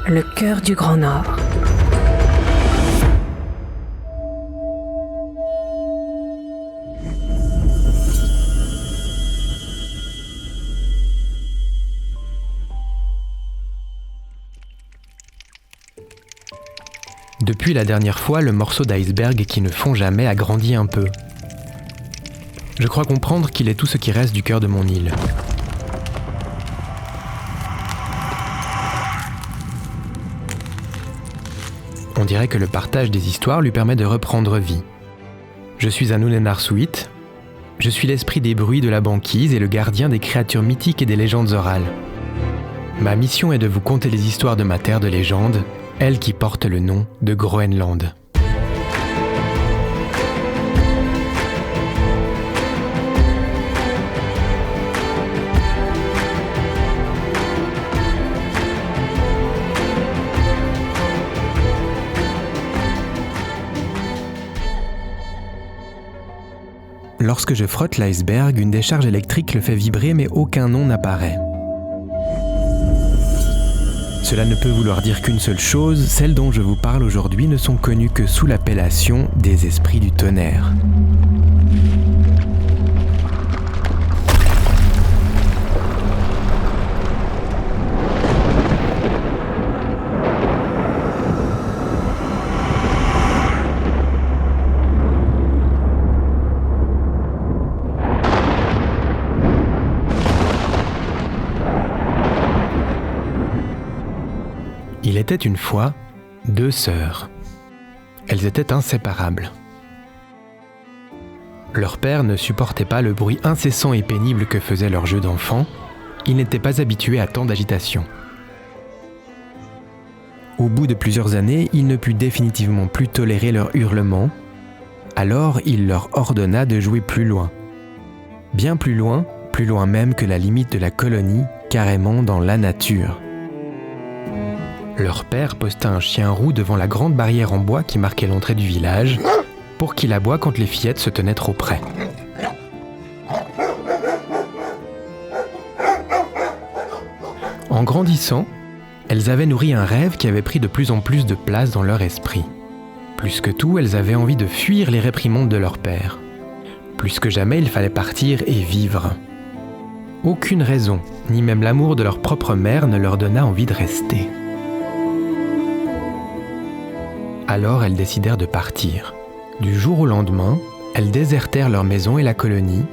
le cœur du Grand Nord. Depuis la dernière fois, le morceau d'iceberg qui ne fond jamais a grandi un peu. Je crois comprendre qu'il est tout ce qui reste du cœur de mon île. On dirait que le partage des histoires lui permet de reprendre vie. Je suis un Unenarsuit. Je suis l'esprit des bruits de la banquise et le gardien des créatures mythiques et des légendes orales. Ma mission est de vous conter les histoires de ma terre de légende, elle qui porte le nom de Groenland. Lorsque je frotte l'iceberg, une décharge électrique le fait vibrer mais aucun nom n'apparaît. Cela ne peut vouloir dire qu'une seule chose, celles dont je vous parle aujourd'hui ne sont connues que sous l'appellation des esprits du tonnerre. Il était une fois 2 sœurs. Elles étaient inséparables. Leur père ne supportait pas le bruit incessant et pénible que faisait leur jeu d'enfant. Il n'était pas habitué à tant d'agitation. Au bout de plusieurs années, il ne put définitivement plus tolérer leurs hurlements. Alors il leur ordonna de jouer plus loin. Bien plus loin même que la limite de la colonie, carrément dans la nature. Leur père posta un chien roux devant la grande barrière en bois qui marquait l'entrée du village, pour qu'il aboie quand les fillettes se tenaient trop près. En grandissant, elles avaient nourri un rêve qui avait pris de plus en plus de place dans leur esprit. Plus que tout, elles avaient envie de fuir les réprimandes de leur père. Plus que jamais, il fallait partir et vivre. Aucune raison, ni même l'amour de leur propre mère ne leur donna envie de rester. Alors elles décidèrent de partir. Du jour au lendemain, elles désertèrent leur maison et la colonie,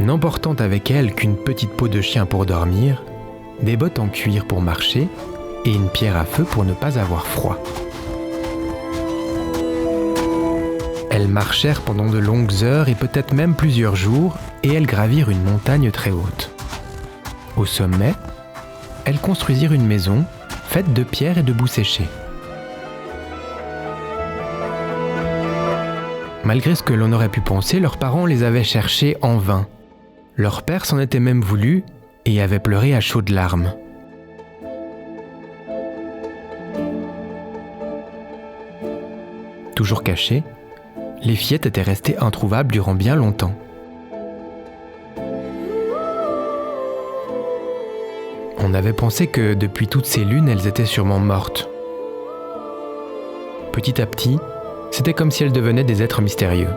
n'emportant avec elles qu'une petite peau de chien pour dormir, des bottes en cuir pour marcher et une pierre à feu pour ne pas avoir froid. Elles marchèrent pendant de longues heures et peut-être même plusieurs jours, et elles gravirent une montagne très haute. Au sommet, elles construisirent une maison faite de pierres et de boue séchée. Malgré ce que l'on aurait pu penser, leurs parents les avaient cherchés en vain. Leur père s'en était même voulu et avait pleuré à chaudes larmes. Toujours cachées, les fillettes étaient restées introuvables durant bien longtemps. On avait pensé que depuis toutes ces lunes, elles étaient sûrement mortes. Petit à petit, c'était comme si elles devenaient des êtres mystérieux.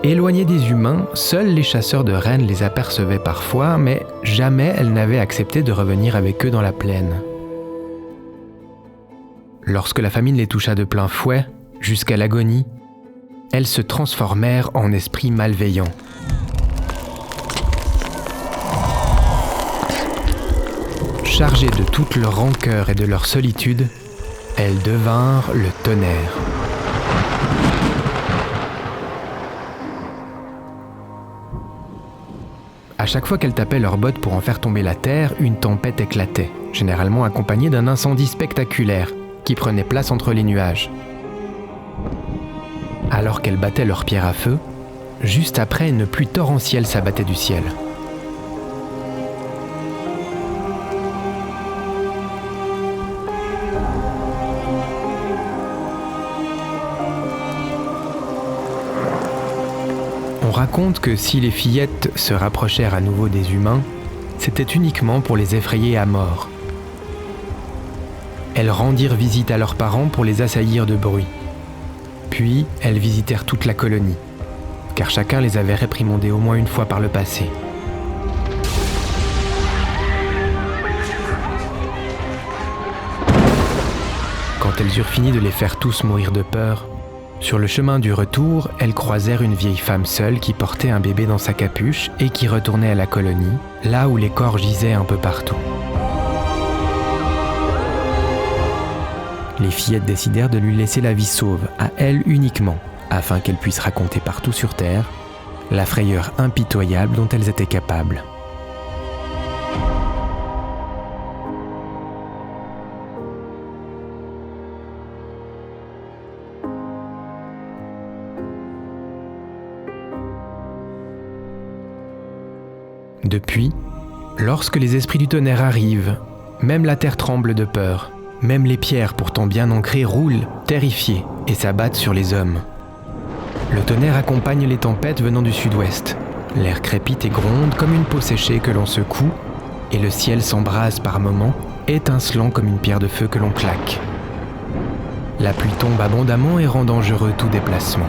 Éloignées des humains, seuls les chasseurs de rennes les apercevaient parfois, mais jamais elles n'avaient accepté de revenir avec eux dans la plaine. Lorsque la famine les toucha de plein fouet, jusqu'à l'agonie, elles se transformèrent en esprits malveillants. Chargées de toute leur rancœur et de leur solitude, elles devinrent le tonnerre. À chaque fois qu'elles tapaient leurs bottes pour en faire tomber la terre, une tempête éclatait, généralement accompagnée d'un incendie spectaculaire qui prenait place entre les nuages. Alors qu'elles battaient leurs pierres à feu, juste après, une pluie torrentielle s'abattait du ciel. raconte que si les fillettes se rapprochèrent à nouveau des humains, c'était uniquement pour les effrayer à mort. Elles rendirent visite à leurs parents pour les assaillir de bruit. Puis, elles visitèrent toute la colonie, car chacun les avait réprimandées au moins une fois par le passé. Quand elles eurent fini de les faire tous mourir de peur, sur le chemin du retour, elles croisèrent une vieille femme seule qui portait un bébé dans sa capuche et qui retournait à la colonie, là où les corps gisaient un peu partout. Les fillettes décidèrent de lui laisser la vie sauve, à elle uniquement, afin qu'elle puisse raconter partout sur Terre la frayeur impitoyable dont elles étaient capables. Depuis, lorsque les esprits du tonnerre arrivent, même la terre tremble de peur, même les pierres pourtant bien ancrées roulent, terrifiées, et s'abattent sur les hommes. Le tonnerre accompagne les tempêtes venant du sud-ouest. L'air crépite et gronde comme une peau séchée que l'on secoue, et le ciel s'embrase par moments, étincelant comme une pierre de feu que l'on claque. La pluie tombe abondamment et rend dangereux tout déplacement.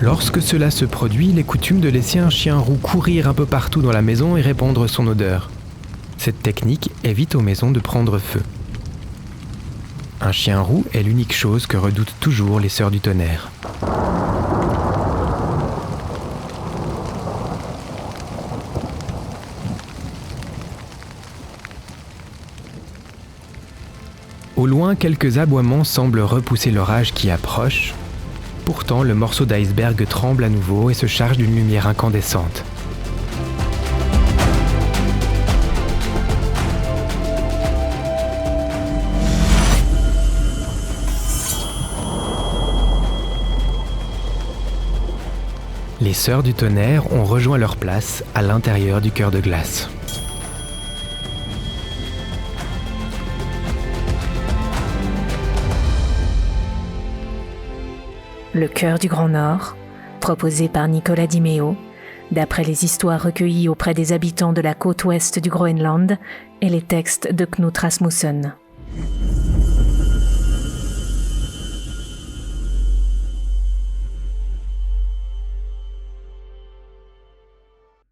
Lorsque cela se produit, il est coutume de laisser un chien roux courir un peu partout dans la maison et répandre son odeur. Cette technique évite aux maisons de prendre feu. Un chien roux est l'unique chose que redoutent toujours les sœurs du tonnerre. Au loin, quelques aboiements semblent repousser l'orage qui approche. Pourtant, le morceau d'iceberg tremble à nouveau et se charge d'une lumière incandescente. Les sœurs du tonnerre ont rejoint leur place à l'intérieur du cœur de glace. Le cœur du Grand Nord, proposé par Nicolas Di Meo, d'après les histoires recueillies auprès des habitants de la côte ouest du Groenland et les textes de Knut Rasmussen.